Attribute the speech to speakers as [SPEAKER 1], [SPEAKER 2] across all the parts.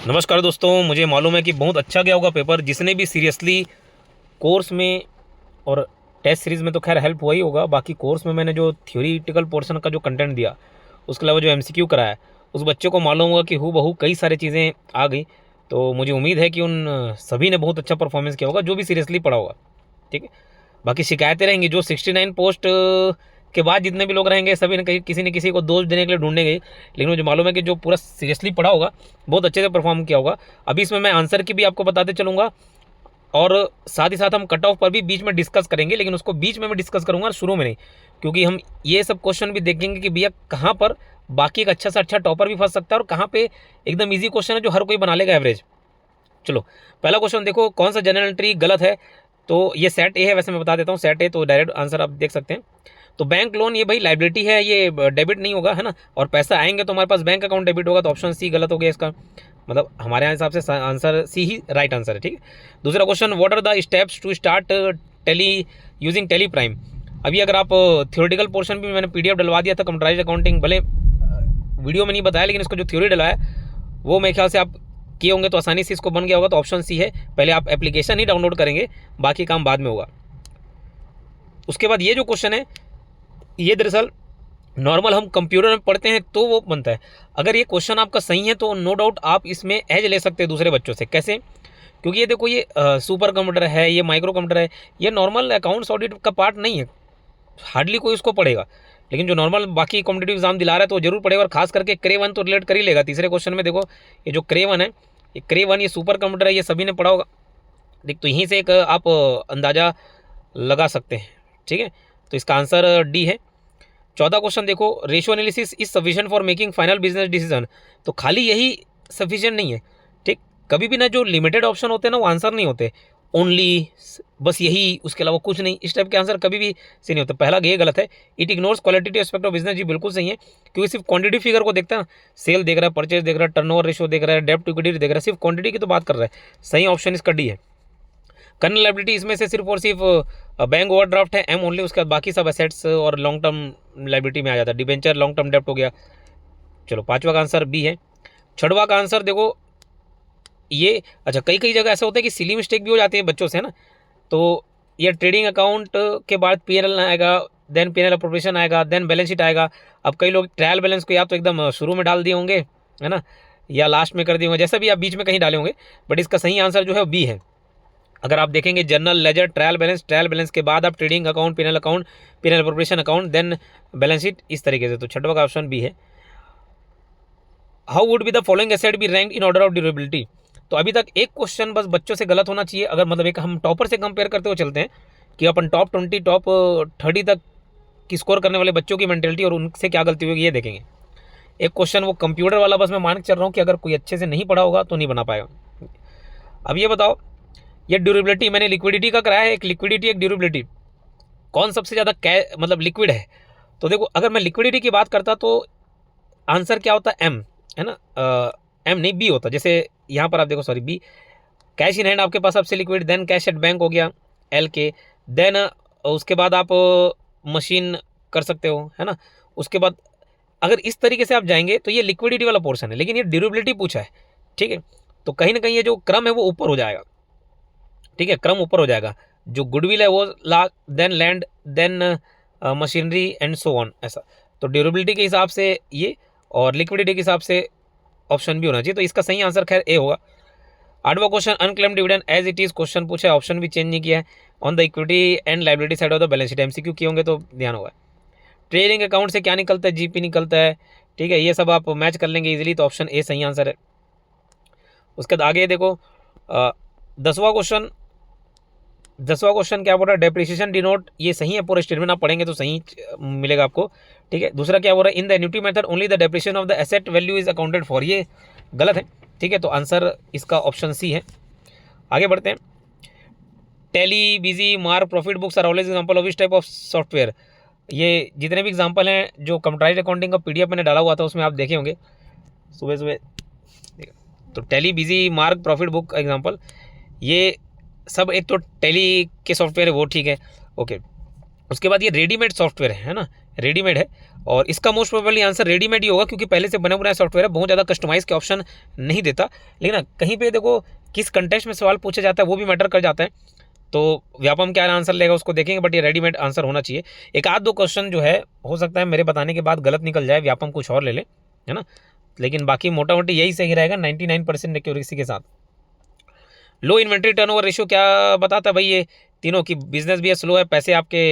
[SPEAKER 1] नमस्कार दोस्तों, मुझे मालूम है कि बहुत अच्छा गया होगा पेपर। जिसने भी सीरियसली कोर्स में और टेस्ट सीरीज़ में तो खैर हेल्प हुआ ही होगा। बाकी कोर्स में मैंने जो थ्योरेटिकल पोर्शन का जो कंटेंट दिया, उसके अलावा जो एमसीक्यू कराया, उस बच्चे को मालूम होगा कि हूबहू कई सारी चीज़ें आ गई। तो मुझे उम्मीद है कि उन सभी ने बहुत अच्छा परफॉर्मेंस किया होगा जो भी सीरियसली पढ़ा होगा। ठीक है, बाकी शिकायतें रहेंगी जो 69 पोस्ट के बाद जितने भी लोग रहेंगे, सभी ने कहीं किसी न किसी को दोष देने के लिए ढूंढने गए। लेकिन मुझे मालूम है कि जो पूरा सीरियसली पढ़ा होगा बहुत अच्छे से परफॉर्म किया होगा। अभी इसमें मैं आंसर की भी आपको बताते चलूँगा और साथ ही साथ हम कट ऑफ पर भी बीच में डिस्कस करेंगे, लेकिन उसको बीच में मैं डिस्कस करूँगा, शुरू में नहीं। क्योंकि हम ये सब क्वेश्चन भी देखेंगे कि भैया कहाँ पर बाकी एक अच्छा से अच्छा टॉपर भी फंस सकता है और कहाँ पे एकदम ईजी क्वेश्चन है जो हर कोई बना लेगा एवरेज। चलो, पहला क्वेश्चन देखो, कौन सा जनरल एंट्री गलत है। तो ये सेट ए है, वैसे मैं बता देता हूँ सेट ए, तो डायरेक्ट आंसर आप देख सकते हैं। तो बैंक लोन ये भाई लाइबिलिटी है, ये डेबिट नहीं होगा, है ना। और पैसा आएंगे तो हमारे पास बैंक अकाउंट डेबिट होगा, तो ऑप्शन सी गलत हो गया इसका। मतलब हमारे यहाँ हिसाब से आंसर सी ही राइट आंसर है। ठीक है, दूसरा question, what are the steps to start Tally using Tally Prime. अभी अगर आप थ्योरेटिकल पोर्शन भी मैंने पीडीएफ डलवा दिया था, कंप्यूटराइज अकाउंटिंग, भले वीडियो में नहीं बताया, लेकिन इसको जो थ्योरी डलवाया वो मेरे ख्याल से आप किए होंगे, तो आसानी से इसको बन गया होगा। तो ऑप्शन सी है, पहले आप एप्लीकेशन ही डाउनलोड करेंगे, बाकी काम बाद में होगा। उसके बाद ये जो क्वेश्चन है, ये दरअसल नॉर्मल हम कंप्यूटर में पढ़ते हैं तो वो बनता है। अगर ये क्वेश्चन आपका सही है तो नो डाउट आप इसमें एज ले सकते हैं दूसरे बच्चों से। कैसे? क्योंकि ये देखो, ये सुपर कंप्यूटर है, ये माइक्रो कंप्यूटर है, ये नॉर्मल अकाउंट्स ऑडिट का पार्ट नहीं है, हार्डली कोई उसको पढ़ेगा। लेकिन जो नॉर्मल बाकी कॉम्पिटेटिव एग्जाम दिला रहा है तो जरूर पढ़ेगा, और खास करके क्रे वन तो रिलेट कर ही लेगा। तीसरे क्वेश्चन में देखो, ये जो क्रे वन है, ये क्रे वन, ये सुपर कंप्यूटर है, ये सभी ने पढ़ा होगा। देख, तो यहीं से एक आप अंदाजा लगा सकते हैं। ठीक है, तो इसका आंसर डी है। 14 क्वेश्चन देखो, ratio analysis is sufficient for making final business decision. तो खाली यही सफिशिएंट नहीं है। ठीक, कभी भी ना जो लिमिटेड ऑप्शन होते हैं ना, वो आंसर नहीं होते। ओनली, बस यही, उसके अलावा कुछ नहीं, इस टाइप के आंसर कभी भी सही नहीं होता। पहला ये गलत है। It ignores qualitative aspect of business, जी बिल्कुल सही है, क्योंकि सिर्फ क्वांटिटी फिगर को देखता है। सेल देख रहा है, परचेज देख रहा है, टर्नओवर रेशियो देख रहा है, डेब्ट टू इक्विटी देख रहा है, सिर्फ क्वांटिटी की तो बात कर रहा है। सही ऑप्शन इसका डी है। करंट लायबिलिटी इसमें से सिर्फ और सिर्फ बैंक ओवरड्राफ्ट है, एम ओनली, उसके बाद बाकी सब एसेट्स और लॉन्ग टर्म लायबिलिटी में आ जाता है। डिबेंचर लॉन्ग टर्म डेप्ट हो गया। चलो, पांचवा का आंसर बी है। छठवा का आंसर देखो, ये अच्छा, कई कई जगह ऐसा होता है कि सिली मिस्टेक भी हो जाती है बच्चों से, है ना। तो ये ट्रेडिंग अकाउंट के बाद पीएनएल आएगा, देन पीएनएल अप्रोप्रिएशन आएगा, देन बैलेंस शीट आएगा। अब कई लोग ट्रायल बैलेंस को या तो एकदम शुरू में डाल दिए होंगे, है ना, या लास्ट में कर दिए होंगे, जैसा भी आप बीच में कहीं डाले होंगे। बट इसका सही आंसर जो है बी है। अगर आप देखेंगे जनरल लेजर, ट्रायल बैलेंस के बाद आप trading account, PNL appropriation account, then balance sheet, इस तरीके से। तो छठवा का ऑप्शन बी है। How would be the following asset be rank in order of durability. तो अभी तक एक क्वेश्चन बस बच्चों से गलत होना चाहिए। अगर मतलब एक हम टॉपर से कंपेयर करते हुए चलते हैं कि अपन टॉप 20 टॉप 30 तक की स्कोर करने वाले बच्चों की मेंटेलिटी और उनसे क्या गलती होगी, ये देखेंगे। एक क्वेश्चन वो कंप्यूटर वाला, बस मैं मान के चल रहा हूँ कि अगर कोई अच्छे से नहीं पढ़ा होगा तो नहीं बना पाएगा। अब ये बताओ, ये ड्यूरेबिलिटी मैंने लिक्विडिटी का कराया है, एक लिक्विडिटी एक ड्यूरेबिलिटी, कौन सबसे ज़्यादा मतलब लिक्विड है। तो देखो, अगर मैं लिक्विडिटी की बात करता तो आंसर क्या होता है, एम, है ना। एम नहीं, बी होता। जैसे यहाँ पर आप देखो, sorry B, cash in hand आपके पास सबसे liquid, then cash at bank हो गया एल के, देन उसके बाद आप मशीन कर सकते हो, है ना। उसके बाद अगर इस तरीके से आप जाएंगे तो ये लिक्विडिटी वाला पोर्शन है, लेकिन ये ड्यूरेबिलिटी पूछा है। ठीक है, तो कहीं ना कहीं ये जो क्रम है वो ऊपर हो जाएगा। ठीक है, क्रम ऊपर हो जाएगा। जो गुडविल है वो then land, then machinery and so on, ऐसा। तो ड्यूरेबिलिटी के हिसाब से ये, और लिक्विडिटी के हिसाब से ऑप्शन भी होना चाहिए। तो इसका सही आंसर खैर ए होगा। आठवां question, unclaimed dividend as it is question पूछा है, ऑप्शन भी चेंज नहीं किया है। On the equity and liability side of the balance sheet, MCQ किए होंगे तो ध्यान होगा। ट्रेडिंग अकाउंट से क्या निकलता है, जीपी निकलता है। ठीक है, ये सब आप मैच कर लेंगे इजीली, तो ऑप्शन ए सही आंसर है। उसके बाद आगे देखो, 10वां क्वेश्चन क्या बोल रहा है, डेप्रिसिएशन डिनोट, ये सही है, पूरा स्टेटमेंट आप पढ़ेंगे तो सही मिलेगा आपको। ठीक है, दूसरा क्या बोल रहा है, in the annuity method only the depreciation of the asset value is accounted for, ये गलत है। ठीक है, तो आंसर इसका ऑप्शन सी है। आगे बढ़ते हैं। Tally, Busy, Marg, profit books are always example of this type of software. ये जितने भी एग्जांपल हैं जो कंप्यूटराइज्ड अकाउंटिंग का पीडीएफ मैंने डाला हुआ था, उसमें आप देखे होंगे सुबह सुबह। तो tally, Busy, Marg, profit book का एग्जांपल, ये सब एक तो टैली के सॉफ्टवेयर है, वो ठीक है, ओके। उसके बाद ये रेडीमेड सॉफ्टवेयर है ना, रेडीमेड है, और इसका मोस्ट प्रोबेबली आंसर रेडीमेड ही होगा, क्योंकि पहले से बने बनाए सॉफ्टवेयर है, बहुत ज़्यादा कस्टमाइज के ऑप्शन नहीं देता। लेकिन ना कहीं पे देखो किस कंटेक्स्ट में सवाल पूछा जाता है वो भी मैटर कर जाता है, तो व्यापम क्या आंसर लेगा उसको देखेंगे, बट ये रेडीमेड आंसर होना चाहिए। एक आध दो क्वेश्चन जो है हो सकता है मेरे बताने के बाद गलत निकल जाए, व्यापम कुछ और ले ले, है ना, लेकिन बाकी मोटा मोटी यही सही रहेगा 99% एक्यूरेसी के साथ। लो इन्वेंट्री टर्नओवर रेशियो क्या बताता है भाई, ये तीनों की बिजनेस भी है, स्लो है, पैसे आपके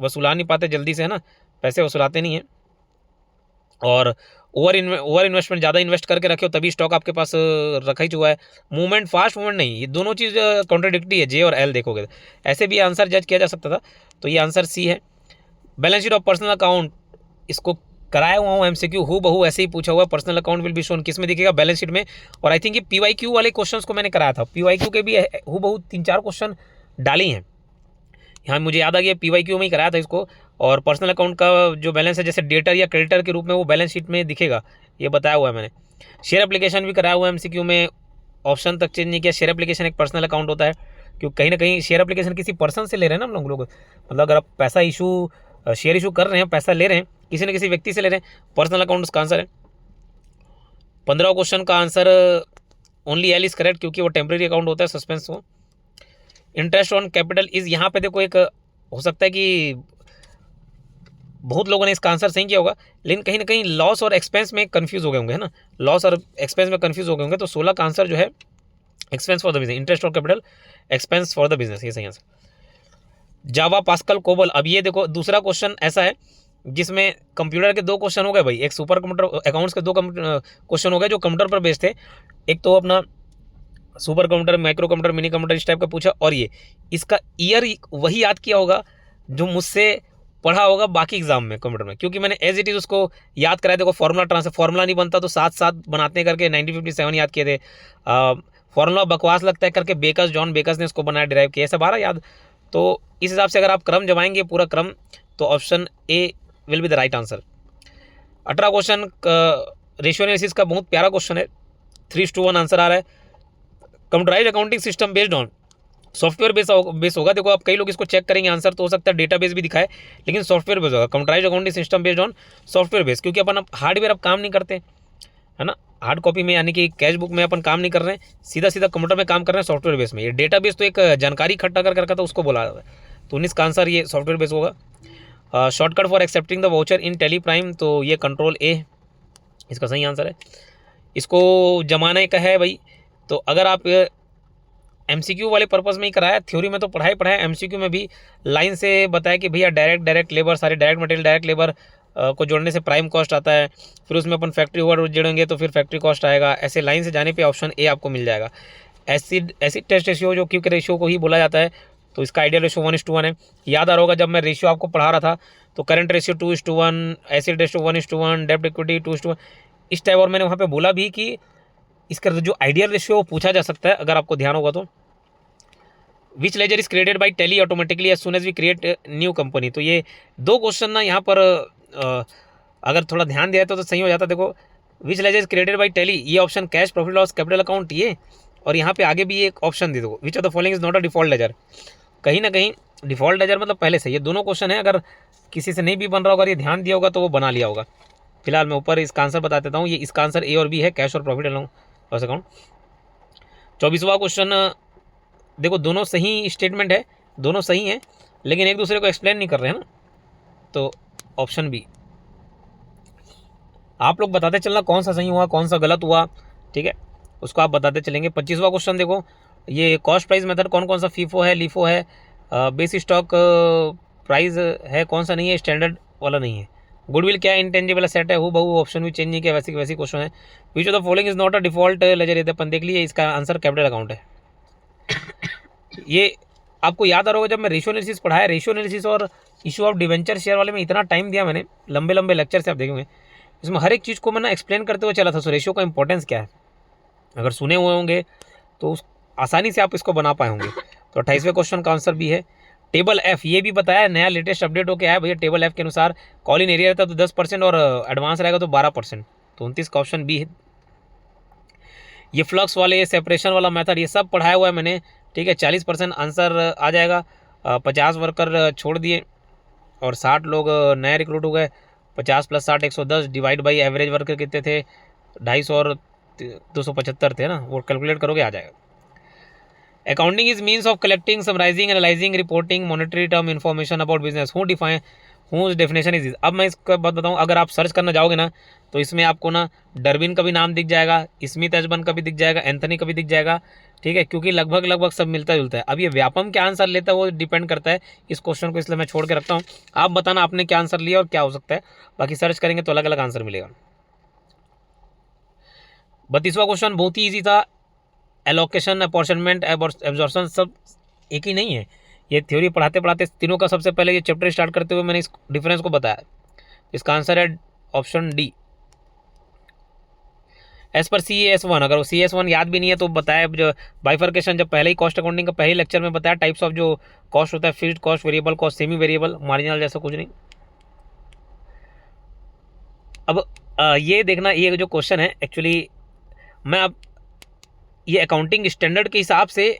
[SPEAKER 1] वसूला नहीं पाते जल्दी से, है ना, पैसे वसूलाते नहीं है, और ओवर इन्वेस्टमेंट, ज़्यादा इन्वेस्ट करके रखे हो तभी स्टॉक आपके पास रखा ही हुआ है। मूवमेंट फास्ट मूवमेंट नहीं, ये दोनों चीज़ कॉन्ट्राडिक्टरी है, जे और एल देखोगे ऐसे भी आंसर जज किया जा सकता था, तो ये आंसर सी है। Balance sheet of personal account, इसको कराया हुआ हूँ एमसीक्यू, हु बहू ऐसे ही पूछा हुआ है, personal account will be shown किस में दिखेगा, बैलेंस शीट में। और आई थिंक ये पीवाईक्यू वाले क्वेश्चंस को मैंने कराया था, पीवाईक्यू के भी हु बहू 3-4 क्वेश्चन डाली हैं यहाँ, मुझे याद आ गया पीवाईक्यू में ही कराया था इसको। और पर्सनल अकाउंट का जो बैलेंस है जैसे डेटर या क्रेडिटर के रूप में वो बैलेंस शीट में दिखेगा, ये बताया हुआ है मैंने। शेयर एप्लीकेशन भी कराया हुआ है एमसीक्यू में, ऑप्शन तक चेंज नहीं किया। शेयर एप्लीकेशन एक पर्सनल अकाउंट होता है, क्योंकि कहीं ना कहीं शेयर एप्लीकेशन किसी पर्सन से ले रहे हैं ना हम लोग, मतलब अगर आप पैसा इशू, शेयर इशू कर रहे हैं, पैसा ले रहे हैं किसी न किसी व्यक्ति से ले रहे हैं, पर्सनल अकाउंट उसका आंसर है। 15 क्वेश्चन का answer only L is correct, क्योंकि वो टेम्प्रेरी अकाउंट होता है, सस्पेंस हो। इंटरेस्ट ऑन कैपिटल इज, यहाँ पे देखो एक हो सकता है कि बहुत लोगों ने इसका आंसर सही किया होगा, लेकिन कहीं ना कहीं लॉस और एक्सपेंस में कंफ्यूज हो गए होंगे, है ना, लॉस और एक्सपेंस में कंफ्यूज हो गए होंगे, तो 16 का आंसर जो है expense for the business, interest on capital expense for the business, ये सही आंसर। जावा पास्कल कोबल, अब ये देखो दूसरा क्वेश्चन ऐसा है जिसमें कंप्यूटर के 2 क्वेश्चन हो गए भाई, एक सुपर कंप्यूटर अकाउंट्स के 2 क्वेश्चन हो गए जो कंप्यूटर पर बेस्ड थे, एक तो अपना super computer, micro computer, mini computer इस टाइप का पूछा, और ये इसका ईयर वही याद किया होगा जो मुझसे पढ़ा होगा बाकी एग्जाम में कंप्यूटर में, क्योंकि मैंने एज इट इज उसको याद कराया। देखो फॉर्मूला ट्रांसफर, फॉर्मूला नहीं बनता तो 7-7 बनाते करके 1957 याद किए थे, फॉर्मूला बकवास लगता है करके बेकस, जॉन बेकस ने उसको बनाया, डिराइव किया, सब आ रहा याद। तो इस हिसाब से अगर आप क्रम जमाएंगे पूरा क्रम, तो option A will be the right answer. 18 question ratio analysis का बहुत प्यारा क्वेश्चन है, 3:1 आंसर आ रहा है। Computerised accounting system based on, software base होगा। देखो आप कई लोग इसको चेक करेंगे आंसर तो हो सकता है डेटाबेस भी दिखाए, लेकिन सॉफ्टवेयर बेस होगा। Computerised accounting system based on software base, क्योंकि अपन हार्डवेयर अब काम नहीं करते, है ना, हार्ड कॉपी में यानी कि कैश बुक में अपन काम नहीं कर रहे हैं, सीधा सीधा कंप्यूटर में काम कर रहे हैं सॉफ्टवेयर बेस में। ये डेटाबेस तो एक जानकारी इकट्ठा कर रखा था उसको बोला जाता है, तो 19 का आंसर ये सॉफ्टवेयर बेस होगा। Shortcut for accepting the voucher in Tally Prime, तो ये कंट्रोल ए इसका सही आंसर है। इसको जमाने का है भाई, तो अगर आप एमसीक्यू वाले पर्पस में ही कराया, थ्योरी में तो पढ़ाया, एमसीक्यू में भी लाइन से बताया कि भैया डायरेक्ट लेबर, सारे डायरेक्ट मटेरियल, डायरेक्ट लेबर को जोड़ने से प्राइम कॉस्ट आता है, फिर उसमें अपन फैक्ट्री ओवर जोड़ेंगे तो फिर फैक्ट्री कॉस्ट आएगा, ऐसे लाइन से जाने पे ऑप्शन ए आपको मिल जाएगा। एसिड टेस्ट रेशियो जो क्विक रेशियो को ही बोला जाता है, तो इसका आइडियल रेशियो 1:1 है। याद आ रहा होगा जब मैं रेशियो आपको पढ़ा रहा था, तो करंट रेशियो 2:1, एसिड रेशियो 1:1, डेब्ट इक्विटी 2:1 इस टाइप, और मैंने वहाँ पे बोला भी कि इसका जो आइडियल रेशियो वो पूछा जा सकता है अगर आपको ध्यान होगा तो। Which ledger is created by Tally automatically as soon as we create new company, तो ये 2 क्वेश्चन ना यहाँ पर अगर थोड़ा ध्यान दिया तो सही हो जाता। देखो which ledger is created by Tally, ये option cash profit loss capital account ये, और यहाँ पे आगे भी एक ऑप्शन दे दो, which of the following is not a default ledger. कहीं ना कहीं डिफॉल्ट लेजर मतलब पहले से, ये दोनों क्वेश्चन है, अगर किसी से नहीं भी बन रहा होगा, ये ध्यान दिया होगा तो वो बना लिया होगा। फिलहाल मैं ऊपर इसका आंसर बता देता हूँ, ये इसका आंसर ए और बी है, कैश और प्रॉफिट लॉस अकाउंट। 24वां क्वेश्चन, देखो दोनों सही स्टेटमेंट है, दोनों सही हैं, लेकिन एक दूसरे को एक्सप्लेन नहीं कर रहे हैं ना, तो ऑप्शन बी। आप लोग बताते चलना कौन सा सही हुआ कौन सा गलत हुआ, ठीक है, उसको आप बताते चलेंगे। 25वां क्वेश्चन देखो, ये कॉस्ट प्राइस मेथड कौन कौन सा फीफो है, लीफो है, बेस स्टॉक प्राइस है, कौन सा नहीं है, स्टैंडर्ड वाला नहीं है। गुडविल क्या इंटेंजिबल एसेट है, बहु ऑप्शन भी चेंज नहीं किया, वैसे वैसे क्वेश्चन है। Which of the following is not a default ledger, ये अपन देख लिए, इसका आंसर कैपिटल अकाउंट है। ये आपको याद आ रहा होगा जब मैं रेशियो एनालिसिस पढ़ाया, रेशियो एनालिसिस और इशू ऑफ डिवेंचर शेयर वाले में इतना टाइम दिया मैंने, लंबे लंबे लेक्चर से आप देखेंगे, इसमें हर एक चीज़ को मैं ना एक्सप्लेन करते हुए चला था। सो रेशियो का इंपॉर्टेंस क्या है, अगर सुने हुए होंगे तो उस आसानी से आप इसको बना पाए होंगे। तो 28वें क्वेश्चन का आंसर भी है। टेबल एफ, ये भी बताया नया लेटेस्ट अपडेट होकर आया भैया, टेबल एफ के अनुसार कॉल इन एरिया रहता तो 10% और एडवांस रहेगा तो 12%, तो 29 का ऑप्शन बी है। ये फ्लक्स वाले, ये सेपरेशन वाला मेथड, ये सब पढ़ाया हुआ है मैंने, ठीक है। 40% आंसर आ जाएगा, 50 वर्कर छोड़ दिए, और 60 लोग नए रिक्रूट हो गए। 50 + 60 110 डिवाइड बाई एवरेज वर्कर कितने थे, 250 और 275 थे ना, वो कैलकुलेट करोगे आ जाएगा। Accounting is means of collecting, summarising, analysing, reporting monetary term information about business. Who define, whose definition is. अब मैं इसका बात बताऊँ, अगर आप सर्च करना जाओगे ना तो इसमें आपको ना डरविन का भी नाम दिख जाएगा, स्मिथ एजबन का भी दिख जाएगा, एंथनी का भी दिख जाएगा, ठीक है, क्योंकि लगभग लगभग सब मिलता जुलता है। अब ये व्यापम क्या आंसर लेता है वो डिपेंड करता है इस क्वेश्चन को, इसलिए मैं छोड़ के रखता हूँ। आप बताना आपने क्या आंसर लिया और क्या हो सकता है, बाकी सर्च करेंगे तो अलग अलग आंसर मिलेगा। 32वां क्वेश्चन बहुत ही ईजी था। एलोकेशन, अपॉर्चनमेंट, एब्जॉर्प्शन सब एक ही नहीं है। ये थ्योरी पढ़ाते पढ़ाते तीनों का सबसे पहले ये चैप्टर स्टार्ट करते हुए मैंने इस डिफरेंस को बताया। इसका आंसर है option D. As per CAS1, अगर वो CS1 याद भी नहीं है तो बताया, जो बाइफर्केशन जब पहले ही कॉस्ट अकाउंटिंग का पहले लेक्चर में बताया, टाइप्स ऑफ जो कॉस्ट होता है, fixed cost, variable cost, semi variable, marginal, जैसा कुछ नहीं। अब ये देखना, ये जो क्वेश्चन है एक्चुअली मैं अब ये अकाउंटिंग स्टैंडर्ड के हिसाब से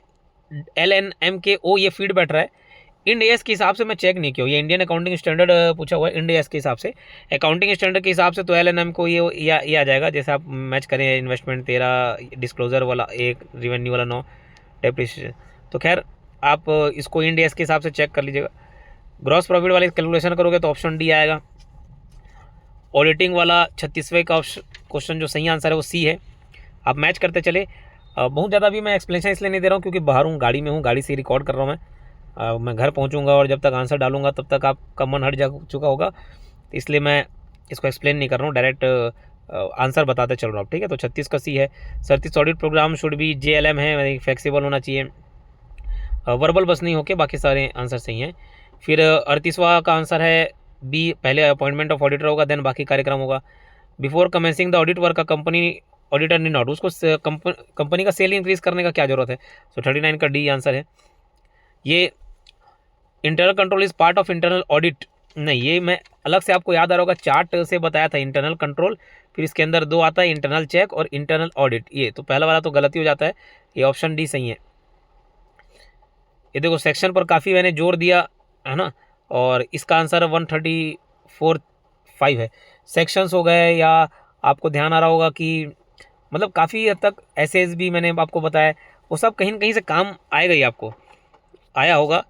[SPEAKER 1] LNMKO ये फीड बैठ रहा है। इंड एस के हिसाब से मैं चेक नहीं किया, ये इंडियन अकाउंटिंग स्टैंडर्ड पूछा हुआ है। इंड एस के हिसाब से, अकाउंटिंग स्टैंडर्ड के हिसाब से तो LNM को ये आ जाएगा। जैसे आप मैच करें, इन्वेस्टमेंट 13, डिस्क्लोजर वाला 1, रिवेन्यू वाला 9, डेप्रिसिएशन। तो खैर आप इसको इंड एस के हिसाब से चेक कर लीजिएगा। ग्रॉस प्रॉफिट वाले कैलकुलेशन करोगे तो ऑप्शन डी आएगा। ऑडिटिंग वाला 36वें का क्वेश्चन जो सही आंसर है वो सी है। आप मैच करते चले। बहुत ज़्यादा भी मैं एक्सप्लेनेशन इसलिए नहीं दे रहा हूँ क्योंकि बाहर हूँ, गाड़ी में हूँ, गाड़ी से रिकॉर्ड कर रहा हूँ मैं घर पहुँचूँगा और जब तक आंसर डालूंगा तब तक आपका मन हट जा चुका होगा, इसलिए मैं इसको एक्सप्लेन नहीं कर रहा हूँ, डायरेक्ट आंसर बताते चल रहा हूँ, ठीक है। तो 36 का सी है। 37 ऑडिट प्रोग्राम शुड भी JLM है, फ्लेक्सिबल होना चाहिए, वर्बल बस नहीं होके बाकी सारे आंसर सही हैं। फिर 38वां का आंसर है बी, पहले अपॉइंटमेंट ऑफ ऑडिटर होगा देन बाकी कार्यक्रम होगा। Before commencing the audit work का कंपनी ऑडिटर नी नॉट, उसको कंपनी का सेल इंक्रीज करने का क्या जरूरत है। सो 39 का डी आंसर है। ये internal control is part of internal audit, नहीं, ये मैं अलग से आपको याद आ रहा होगा, चार्ट से बताया था इंटरनल कंट्रोल, फिर इसके अंदर 2 आता है, इंटरनल चेक और इंटरनल ऑडिट। ये तो पहला वाला तो गलती हो जाता है, ये ऑप्शन डी सही है। ये देखो सेक्शन पर काफ़ी मैंने जोर दिया है ना, और इसका आंसर 134.5 है। सेक्शंस हो गए, या आपको ध्यान आ रहा होगा कि मतलब काफ़ी हद तक एसेज भी मैंने आपको बताया, वो सब कहीं न कहीं से काम आएगा ही, आपको आया होगा।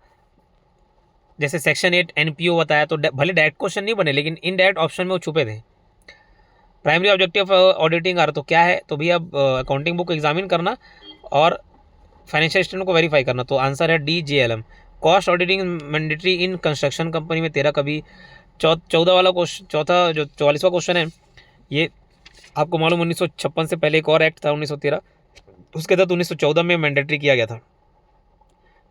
[SPEAKER 1] जैसे सेक्शन 8 NPO बताया, तो भले डायरेक्ट क्वेश्चन नहीं बने लेकिन इनडायरेक्ट ऑप्शन में वो छुपे थे। प्राइमरी ऑब्जेक्टिव ऑडिटिंग आर तो क्या है, तो भी अब अकाउंटिंग बुक एग्जामिन करना और फाइनेंशियल स्टेटमेंट को वेरीफाई करना, तो आंसर है D JLM। Cost auditing mandatory in construction company में 13 कभी। 14 वाला क्वेश्चन, चौथा जो 44वां क्वेश्चन है, ये आपको मालूम 1956 से पहले एक और एक्ट था 1913, उसके तहत 1914 में मैंडेटरी किया गया था।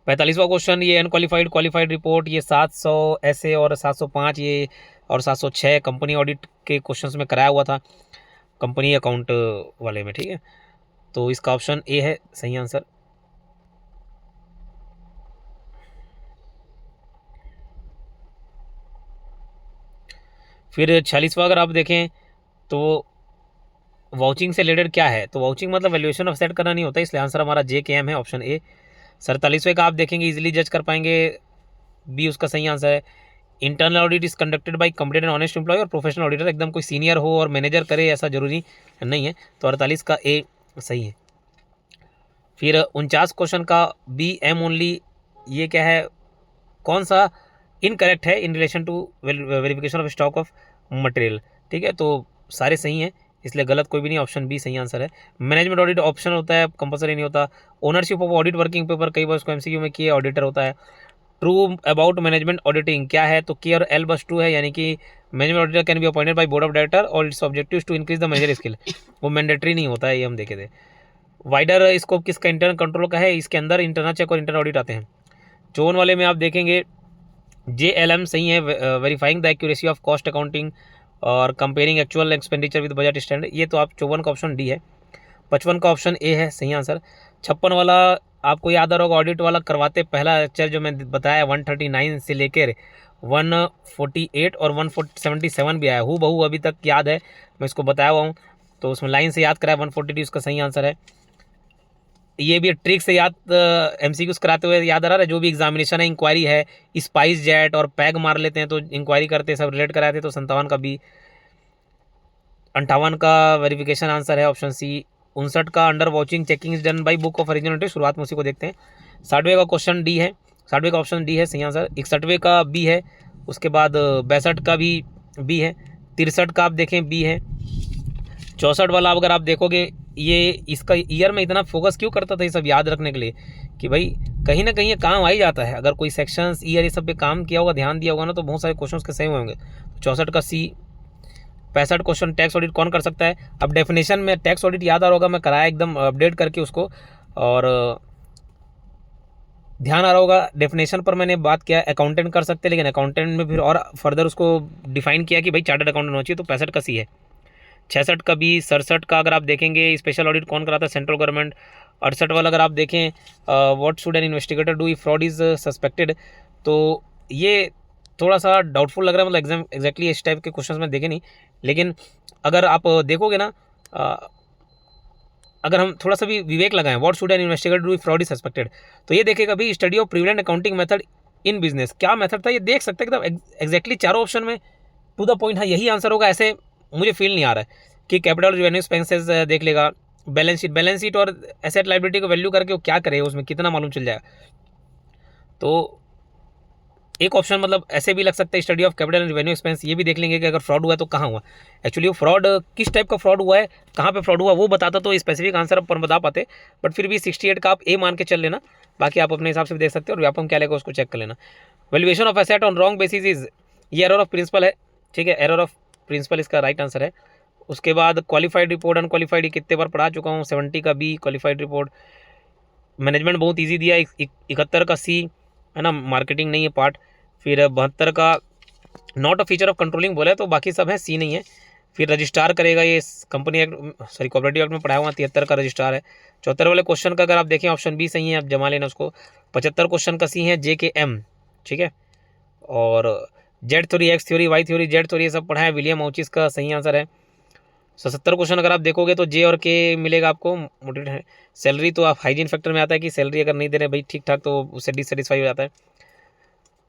[SPEAKER 1] 45वां क्वेश्चन, ये अनक्वालिफाइड क्वालिफाइड रिपोर्ट, ये 700 ऐसे और 705 ये और 706 कंपनी ऑडिट के क्वेश्चंस में कराया हुआ था, कंपनी अकाउंट वाले में, ठीक है। तो इसका ऑप्शन ए है सही आंसर। फिर 46वां अगर आप देखें तो वाउचिंग से रिलेटेड क्या है, तो वाउचिंग मतलब वैल्यूएशन ऑफ सेट करना नहीं होता, इसलिए आंसर हमारा JKM है, ऑप्शन ए। 47वें का आप देखेंगे इजीली जज कर पाएंगे, बी उसका सही आंसर है। Internal audit is conducted by competent and honest employee, और प्रोफेशनल ऑडिटर एकदम कोई सीनियर हो और मैनेजर करे ऐसा जरूरी नहीं है, तो 48 का ए सही है। फिर 49 क्वेश्चन का BM ओनली, ये क्या है, कौन सा इनकरेक्ट है in relation to verification of stock of material, ठीक है। तो सारे सही हैं, इसलिए गलत कोई भी नहीं, ऑप्शन बी सही आंसर है। मैनेजमेंट ऑडिट ऑप्शन होता है, कंपलसरी नहीं होता। Ownership of audit working paper, कई बार उसको MCQ में किए, ऑडिटर होता है। ट्रू अबाउट मैनेजमेंट ऑडिटिंग क्या है, तो के और L बस ट्रू है, यानी कि management auditor can be appointed by board of director और it's objective to increase the manager skill, वो मैंडेटरी नहीं होता है, ये हम देखे थे। वाइडर स्कोप किसका, इंटरनल कंट्रोल का है, इसके अंदर इंटरनल चेक और इंटरनल ऑडिट आते हैं। 54 वाले में आप देखेंगे JLM सही है, verifying the accuracy of cost accounting और comparing actual expenditure with budget standard, ये तो आप 54 का ऑप्शन डी है। 55 का ऑप्शन ए है सही आंसर। 56 वाला आपको याद आ रहा होगा, ऑडिट वाला करवाते पहला लेक्चर जो मैं बताया 139 से लेकर 148 और 177 भी आया, हूँ बहू अभी तक याद है, मैं इसको बताया हुआ हूँ, तो उसमें लाइन से याद कराया 142 उसका सही आंसर है। ये भी ट्रिक से याद MCQs कराते हुए याद आ रहा है, जो भी एग्जामिनेशन है, इंक्वायरी है, स्पाइस जेट और पैग मार लेते हैं तो इंक्वायरी करते हैं, सब रिलेट कराते हैं, तो 57 का बी। 58 का वेरिफिकेशन आंसर है ऑप्शन सी। 59 का under watching checking is done by book of originality, शुरुआत में उसी को देखते हैं। 60वें का क्वेश्चन डी है, 60वें का ऑप्शन डी है सही आंसर। 61वें का बी है, उसके बाद 62 का भी बी है। 63 का आप देखें बी है। 64 वाला अगर आप देखोगे, ये इसका ईयर में इतना फोकस क्यों करता था ये सब याद रखने के लिए कि भाई कहीं ना कहीं ये काम आ ही जाता है। अगर कोई सेक्शंस ईयर ये सब पे काम किया होगा, ध्यान दिया होगा ना, तो बहुत सारे क्वेश्चंस के सही होंगे। 64 का सी। 65 क्वेश्चन टैक्स ऑडिट कौन कर सकता है। अब डेफिनेशन में टैक्स ऑडिट याद आ रहा होगा, मैं कराया एकदम अपडेट करके उसको, और ध्यान आ रहा होगा डेफिनेशन पर मैंने बात किया अकाउंटेंट कर सकते हैं, लेकिन अकाउंटेंट में फिर और फर्दर उसको डिफाइन किया कि भाई चार्टर्ड अकाउंटेंट होना चाहिए, तो 65 का सी है। 66 का बी। 67 का अगर आप देखेंगे, स्पेशल ऑडिट कौन कराता है, सेंट्रल गवर्नमेंट। 68 वाला अगर आप देखें, what should an investigator do if fraud is suspected, तो ये थोड़ा सा डाउटफुल लग रहा है, मतलब एग्जैक्टली इस टाइप के क्वेश्चंस में देखे नहीं, लेकिन अगर आप देखोगे ना, अगर हम थोड़ा सा भी विवेक लगाएं, what should an investigator do if fraud is suspected, तो ये देखेगा भाई study of prevalent accounting method in business, क्या मेथड था ये देख सकते हैं एकदम एग्जैक्टली चारों ऑप्शन में टू द पॉइंट। हाँ, यही आंसर होगा, ऐसे मुझे फील नहीं आ रहा है कि कैपिटल रेवेन्यू एक्सपेंसेस देख लेगा, बैलेंस शीट और एसेट लाइबिलिटी को वैल्यू करके वो क्या करेगा, उसमें कितना मालूम चल जाएगा। तो एक ऑप्शन मतलब ऐसे भी लग सकता है, study of capital and revenue expense, ये भी देख लेंगे कि अगर फ्रॉड हुआ है तो कहाँ हुआ, एक्चुअली वो फ्रॉड किस टाइप का फ्रॉड हुआ है, कहाँ पे फ्रॉड हुआ वो बताता तो स्पेसिफिक आंसर अपन बता पाते, बट फिर भी 68 का आप ए मान के चल लेना, बाकी आप अपने हिसाब से भी देख सकते हो, और व्यापम क्या लेगा उसको चेक कर लेना। Valuation of asset on wrong basis is, ये एरर ऑफ प्रिंसिपल है, ठीक है, एरर ऑफ प्रिंसिपल इसका राइट आंसर है। उसके बाद क्वालिफाइड रिपोर्ट अनक्वालिफाइड, ये कितने बार पढ़ा चुका हूँ, 70 का बी क्वालिफाइड रिपोर्ट। मैनेजमेंट बहुत ईजी दिया, 71 का सी है ना, मार्केटिंग नहीं है पार्ट। फिर 72 का not a feature of controlling बोला है, तो बाकी सब है, सी नहीं है। फिर रजिस्ट्रार करेगा, ये company act sorry cooperative act में पढ़ाया हुआ, 73 का रजिस्ट्रार है। 74 वाले क्वेश्चन का अगर आप देखें ऑप्शन बी सही है, आप जमा लेना उसको। 75 क्वेश्चन का सी है JKM, ठीक है, और Z theory, X theory, Y theory, Z theory, ये सब पढ़ा है, विलियम ऑचिस का सही आंसर है। 70 क्वेश्चन अगर आप देखोगे तो जे और के मिलेगा आपको, मोटिवेट है। सैलरी तो आप हाइजीन फैक्टर में आता है कि सैलरी अगर नहीं दे रहे भाई ठीक ठाक, तो उससे डिससेटिस्फाई हो जाता है।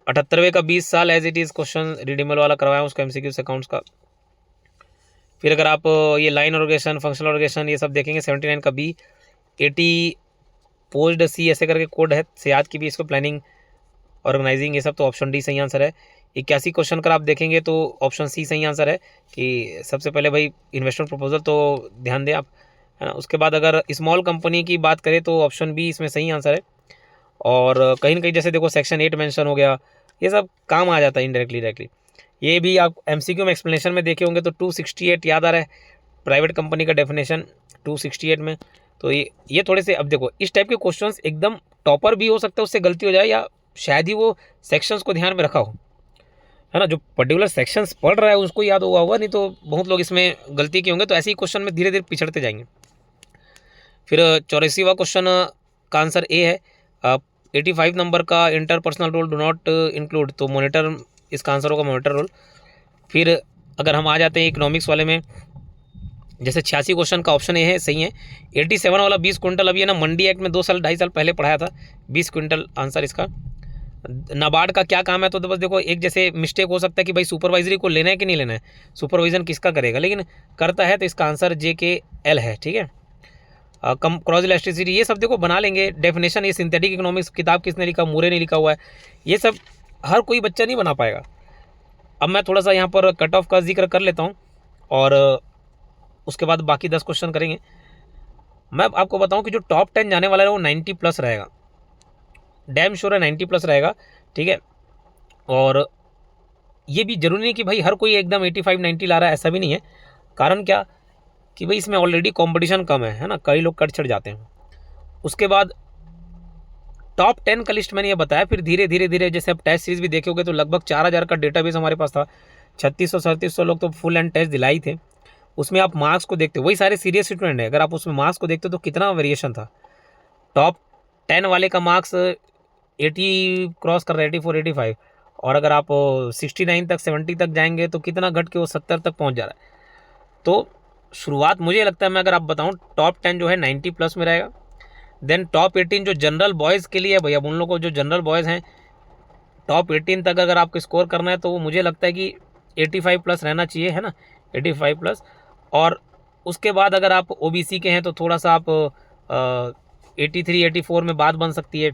[SPEAKER 1] 78वें का 20 साल एज इट इज़ क्वेश्चन रिडीमल वाला करवाया उसको, MCQ अकाउंट्स का। फिर अगर आप ये लाइन ऑर्गेनाइजेशन, फंक्शनल ऑर्गेनाइजेशन, ये सब देखेंगे, 79 का बी। 80 पोज्ड सी ऐसे करके कोड है, सियाद की भी इसको प्लानिंग ऑर्गेनाइजिंग, ये सब तो ऑप्शन डी सही आंसर है। 81 क्वेश्चन का आप देखेंगे तो ऑप्शन सी सही आंसर है, कि सबसे पहले भाई इन्वेस्टमेंट प्रपोजल तो ध्यान दें आप, है ना। उसके बाद अगर स्मॉल कंपनी की बात करें तो ऑप्शन बी इसमें सही आंसर है। और कहीं ना कहीं जैसे देखो सेक्शन 8 मेंशन हो गया, ये सब काम आ जाता है इनडायरेक्टली डायरेक्टली। ये भी आप MCQ में एक्सप्लेनेशन में देखे होंगे, तो 268 याद आ रहा है, प्राइवेट कंपनी का डेफिनेशन 268 में। तो ये थोड़े से, अब देखो इस टाइप के क्वेश्चंस एकदम टॉपर भी हो सकता है उससे गलती हो जाए, या शायद ही वो सेक्शंस को ध्यान में रखा हो, है ना, जो पर्टिकुलर सेक्शंस पढ़ रहा है उसको याद हुआ होगा, नहीं तो बहुत लोग इसमें गलती किए होंगे, तो ऐसे ही क्वेश्चन में धीरे धीरे पिछड़ते जाएंगे। फिर 84वां क्वेश्चन का आंसर ए है। 85 नंबर का interpersonal role do not include, तो मॉनिटर इसका आंसर होगा, मॉनिटर रोल। फिर अगर हम आ जाते हैं इकोनॉमिक्स वाले में, जैसे 86 क्वेश्चन का ऑप्शन ए है सही है। 87 वाला 20 क्विंटल, अभी है ना मंडी एक्ट में 2 साल 2.5 साल पहले पढ़ाया था, 20 क्विंटल आंसर इसका। नाबार्ड का क्या काम है, तो बस देखो एक जैसे मिस्टेक हो सकता है कि भाई सुपरवाइजरी को लेना है कि नहीं लेना है, सुपरविजन किसका करेगा, लेकिन करता है, तो इसका आंसर JKL है, ठीक है। कम क्रॉस इलास्टिसिटी, ये सब देखो बना लेंगे। डेफिनेशन, ये सिंथेटिक इकोनॉमिक्स किताब किसने लिखा, मूरे ने लिखा हुआ है, ये सब हर कोई बच्चा नहीं बना पाएगा। अब मैं थोड़ा सा यहाँ पर कट ऑफ का जिक्र कर लेता हूँ, और उसके बाद बाकी 10 क्वेश्चन करेंगे। मैं आपको बताऊँ कि जो टॉप 10 जाने वाला है वो 90 प्लस रहेगा, डैम श्योर है 90 प्लस रहेगा, ठीक है। और ये भी जरूरी नहीं कि भाई हर कोई एकदम 85-90 ला रहा है, ऐसा भी नहीं है। कारण क्या कि भाई इसमें ऑलरेडी कंपटीशन कम है ना, कई लोग कट छट जाते हैं। उसके बाद टॉप 10 का लिस्ट मैंने ये बताया, फिर धीरे धीरे धीरे जैसे अब टेस्ट सीरीज भी देखे होगे तो लगभग 4000 का डेटाबेस हमारे पास था, 3600-3700 लोग तो फुल एंड टेस्ट दिलाई थे। उसमें आप मार्क्स को देखते हो, वही सारे सीरियस स्टूडेंट है, अगर आप उसमें मार्क्स को देखते हो तो कितना वेरिएशन था। टॉप 10 वाले का मार्क्स 80 क्रॉस कर रहा है, 84 85, और अगर आप 69 तक 70 तक जाएंगे तो कितना घट के वो 70 तक पहुंच जा रहा है। तो शुरुआत मुझे लगता है, मैं अगर आप बताऊं, टॉप 10 जो है 90 प्लस में रहेगा। देन टॉप 18 जो जनरल बॉयज़ के लिए है भैया, उन लोगों को जो जनरल बॉयज़ हैं टॉप 18 तक अगर आपको स्कोर करना है तो वो मुझे लगता है कि 85 प्लस रहना चाहिए, है ना, 85 प्लस। और उसके बाद अगर आप ओबीसी के हैं तो थोड़ा सा आप 83 84 में बात बन सकती है,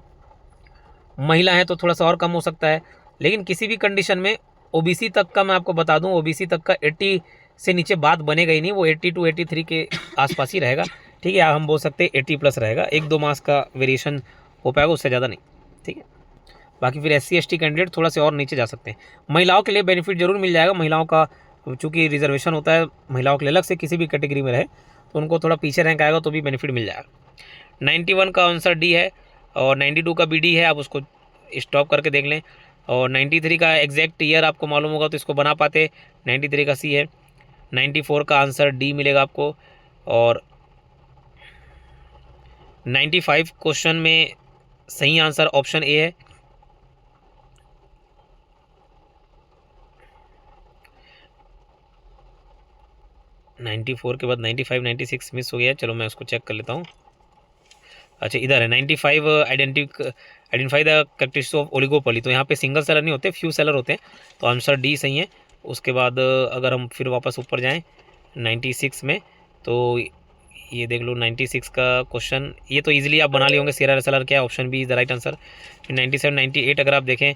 [SPEAKER 1] महिला है तो थोड़ा सा और कम हो सकता है, लेकिन किसी भी कंडीशन में ओबीसी तक का मैं आपको बता दूं, ओबीसी तक का 80 से नीचे बात बनेगा ही नहीं, वो 82 83 के आसपास ही रहेगा, ठीक है। हम बोल सकते हैं 80 प्लस रहेगा, 1-2 मार्क्स का वेरिएशन हो पाएगा, उससे ज़्यादा नहीं, ठीक है। बाकी फिर SC ST कैंडिडेट थोड़ा से और नीचे जा सकते हैं। महिलाओं के लिए बेनिफिट जरूर मिल जाएगा, महिलाओं का चूँकि रिजर्वेशन होता है महिलाओं के लिए अलग से, किसी भी कैटेगरी में रहे तो उनको थोड़ा पीछे रैंक आएगा तो भी बेनिफिट मिल जाएगा। 91 का आंसर डी है और 92 का BD है, आप उसको स्टॉप करके देख लें। और 93 का एग्जैक्ट ईयर आपको मालूम होगा तो इसको बना पाते, 93 का C है। 94 का आंसर D मिलेगा आपको। और 95 क्वेश्चन में सही आंसर ऑप्शन A है। नाइन्टी फोर के बाद 95 96 मिस हो गया, चलो मैं उसको चेक कर लेता हूँ। अच्छा इधर है 95 identify the characteristics of oligopoly, तो यहाँ पे सिंगल सेलर नहीं होते, फ्यू सेलर होते हैं, तो आंसर D सही है। उसके बाद अगर हम फिर वापस ऊपर जाएं 96 में, तो ये देख लो 96 का क्वेश्चन, ये तो इजीली आप बना लिए होंगे, सीआरआर सेलर क्या है, option B is the right answer. फिर 97 98 अगर आप देखें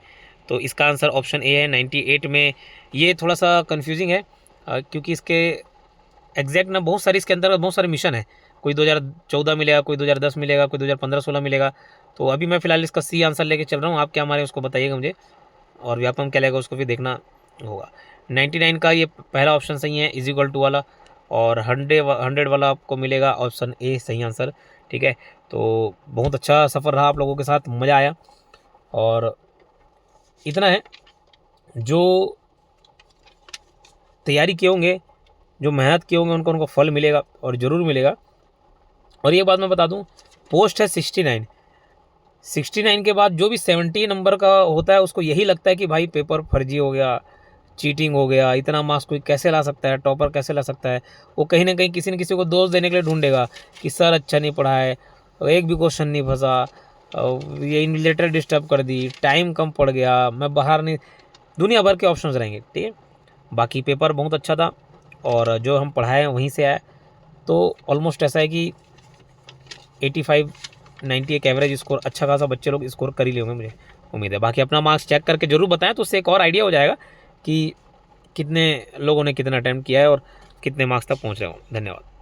[SPEAKER 1] तो इसका आंसर ऑप्शन A है। 98 में ये थोड़ा सा कन्फ्यूजिंग है क्योंकि इसके एग्जैक्ट ना बहुत सारी इसके अंतर्गत बहुत सारे मिशन है, कोई 2014 मिलेगा, कोई 2010 मिलेगा, कोई 2015-16 मिलेगा। तो अभी मैं फिलहाल इसका C आंसर लेके चल रहा हूँ, आप क्या हमारे उसको बताइएगा मुझे, और व्यापम क्या लगेगा उसको भी देखना होगा। 99 का ये पहला ऑप्शन सही है, इज इक्वल टू वाला, और 100 वाला आपको मिलेगा ऑप्शन A सही आंसर, ठीक है। तो बहुत अच्छा सफ़र रहा आप लोगों के साथ, मज़ा आया। और इतना है, जो तैयारी किए होंगे, जो मेहनत किए होंगे उनको फल मिलेगा और ज़रूर मिलेगा। और ये बात मैं बता दूं, पोस्ट है 69 के बाद जो भी 70 नंबर का होता है उसको यही लगता है कि भाई पेपर फर्जी हो गया, चीटिंग हो गया, इतना मार्क्स कोई कैसे ला सकता है, टॉपर कैसे ला सकता है। वो कहीं ना कहीं किसी न किसी को दोष देने के लिए ढूंढेगा कि सर अच्छा नहीं पढ़ा है, एक भी क्वेश्चन नहीं फंसा, ये इन्विजिलेटर डिस्टर्ब कर दी, टाइम कम पड़ गया, मैं बाहर नहीं, दुनिया भर के ऑप्शंस रहेंगे, ठीक है। बाकी पेपर बहुत अच्छा था और जो हम पढ़ाए वहीं से आया, तो ऑलमोस्ट ऐसा है कि 85 90 एक एवरेज स्कोर, अच्छा खासा बच्चे लोग स्कोर कर ही ले होंगे, मुझे उम्मीद है। बाकी अपना मार्क्स चेक करके जरूर बताएं, तो उससे एक और आइडिया हो जाएगा कि कितने लोगों ने कितना अटैम्प्ट किया है और कितने मार्क्स तक पहुंच रहे हो। धन्यवाद।